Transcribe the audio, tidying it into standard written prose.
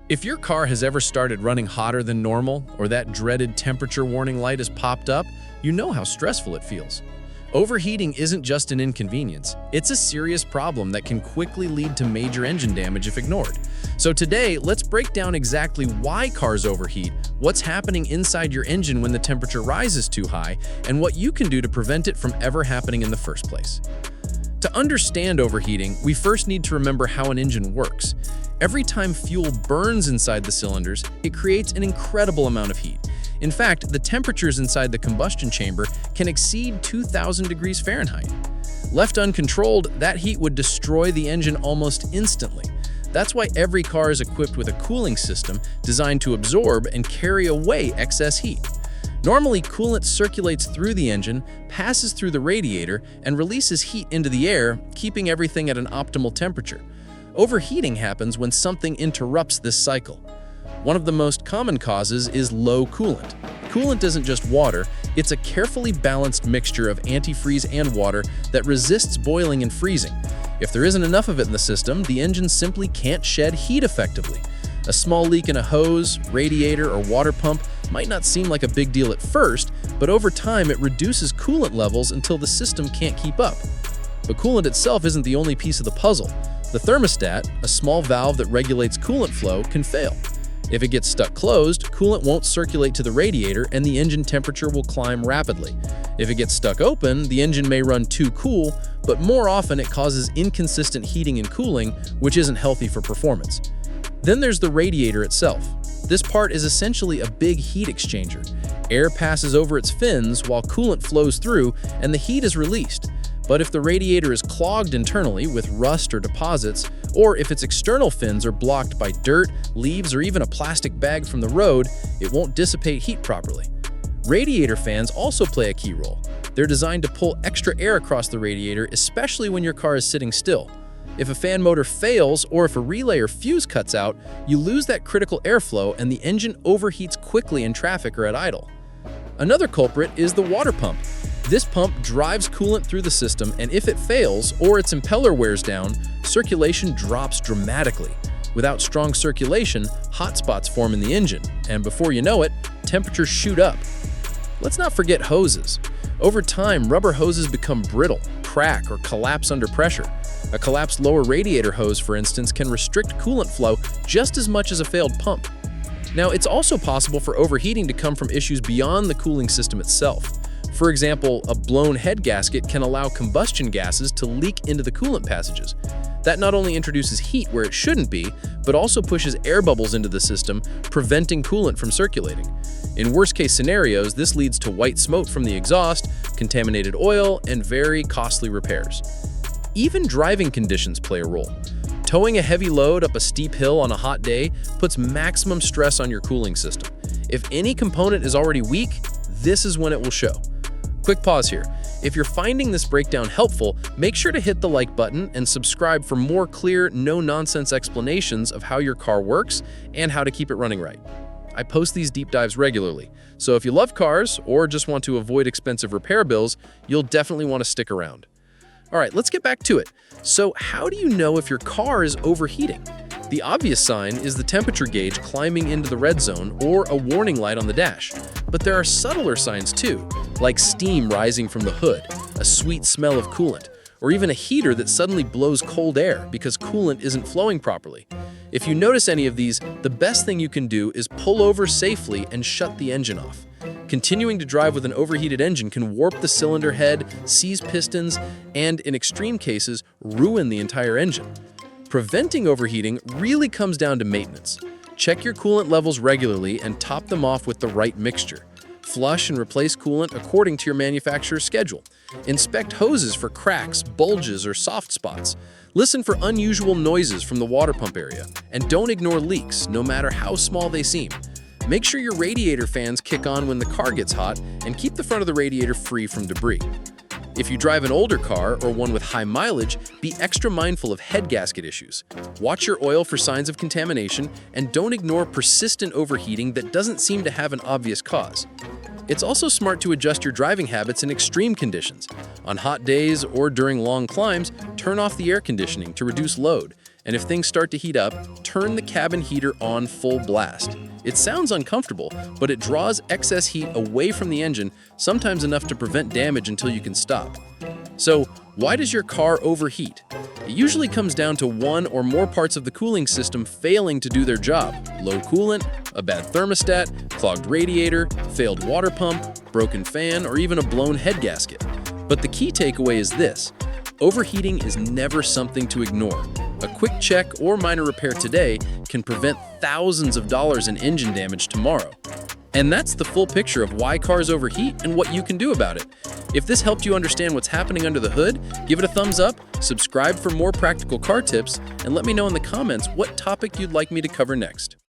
If your car has ever started running hotter than normal, or that dreaded temperature warning light has popped up, you know how stressful it feels. Overheating isn't just an inconvenience, it's a serious problem that can quickly lead to major engine damage if ignored. So today, let's break down exactly why cars overheat, what's happening inside your engine when the temperature rises too high, and what you can do to prevent it from ever happening in the first place. To understand overheating, we first need to remember how an engine works. Every time fuel burns inside the cylinders, it creates an incredible amount of heat. In fact, the temperatures inside the combustion chamber can exceed 2,000 degrees Fahrenheit. Left uncontrolled, that heat would destroy the engine almost instantly. That's why every car is equipped with a cooling system designed to absorb and carry away excess heat. Normally, coolant circulates through the engine, passes through the radiator, and releases heat into the air, keeping everything at an optimal temperature. Overheating happens when something interrupts this cycle. One of the most common causes is low coolant. Coolant isn't just water, it's a carefully balanced mixture of antifreeze and water that resists boiling and freezing. If there isn't enough of it in the system, the engine simply can't shed heat effectively. A small leak in a hose, radiator, or water pump might not seem like a big deal at first, but over time it reduces coolant levels until the system can't keep up. But coolant itself isn't the only piece of the puzzle. The thermostat, a small valve that regulates coolant flow, can fail. If it gets stuck closed, coolant won't circulate to the radiator and the engine temperature will climb rapidly. If it gets stuck open, the engine may run too cool, but more often it causes inconsistent heating and cooling, which isn't healthy for performance. Then there's the radiator itself. This part is essentially a big heat exchanger. Air passes over its fins while coolant flows through and the heat is released. But if the radiator is clogged internally with rust or deposits, or if its external fins are blocked by dirt, leaves, or even a plastic bag from the road, it won't dissipate heat properly. Radiator fans also play a key role. They're designed to pull extra air across the radiator, especially when your car is sitting still. If a fan motor fails or if a relay or fuse cuts out, you lose that critical airflow and the engine overheats quickly in traffic or at idle. Another culprit is the water pump. This pump drives coolant through the system, and if it fails or its impeller wears down, circulation drops dramatically. Without strong circulation, hot spots form in the engine, and before you know it, temperatures shoot up. Let's not forget hoses. Over time, rubber hoses become brittle, crack, or collapse under pressure. A collapsed lower radiator hose, for instance, can restrict coolant flow just as much as a failed pump. Now, it's also possible for overheating to come from issues beyond the cooling system itself. For example, a blown head gasket can allow combustion gases to leak into the coolant passages. That not only introduces heat where it shouldn't be, but also pushes air bubbles into the system, preventing coolant from circulating. In worst-case scenarios, this leads to white smoke from the exhaust, contaminated oil, and very costly repairs. Even driving conditions play a role. Towing a heavy load up a steep hill on a hot day puts maximum stress on your cooling system. If any component is already weak, this is when it will show. Quick pause here. If you're finding this breakdown helpful, make sure to hit the like button and subscribe for more clear, no-nonsense explanations of how your car works and how to keep it running right. I post these deep dives regularly, so if you love cars or just want to avoid expensive repair bills, you'll definitely want to stick around. All right, let's get back to it. So how do you know if your car is overheating? The obvious sign is the temperature gauge climbing into the red zone or a warning light on the dash. But there are subtler signs too, like steam rising from the hood, a sweet smell of coolant, or even a heater that suddenly blows cold air because coolant isn't flowing properly. If you notice any of these, the best thing you can do is pull over safely and shut the engine off. Continuing to drive with an overheated engine can warp the cylinder head, seize pistons, and in extreme cases, ruin the entire engine. Preventing overheating really comes down to maintenance. Check your coolant levels regularly and top them off with the right mixture. Flush and replace coolant according to your manufacturer's schedule. Inspect hoses for cracks, bulges, or soft spots. Listen for unusual noises from the water pump area. And don't ignore leaks, no matter how small they seem. Make sure your radiator fans kick on when the car gets hot and keep the front of the radiator free from debris. If you drive an older car or one with high mileage, be extra mindful of head gasket issues. Watch your oil for signs of contamination and don't ignore persistent overheating that doesn't seem to have an obvious cause. It's also smart to adjust your driving habits in extreme conditions. On hot days or during long climbs, turn off the air conditioning to reduce load And if things start to heat up, turn the cabin heater on full blast. It sounds uncomfortable, but it draws excess heat away from the engine, sometimes enough to prevent damage until you can stop. So, why does your car overheat? It usually comes down to one or more parts of the cooling system failing to do their job. Low coolant, a bad thermostat, clogged radiator, failed water pump, broken fan, or even a blown head gasket. But the key takeaway is this: overheating is never something to ignore. A quick check or minor repair today can prevent thousands of dollars in engine damage tomorrow. And that's the full picture of why cars overheat and what you can do about it. If this helped you understand what's happening under the hood, give it a thumbs up, subscribe for more practical car tips, and let me know in the comments what topic you'd like me to cover next.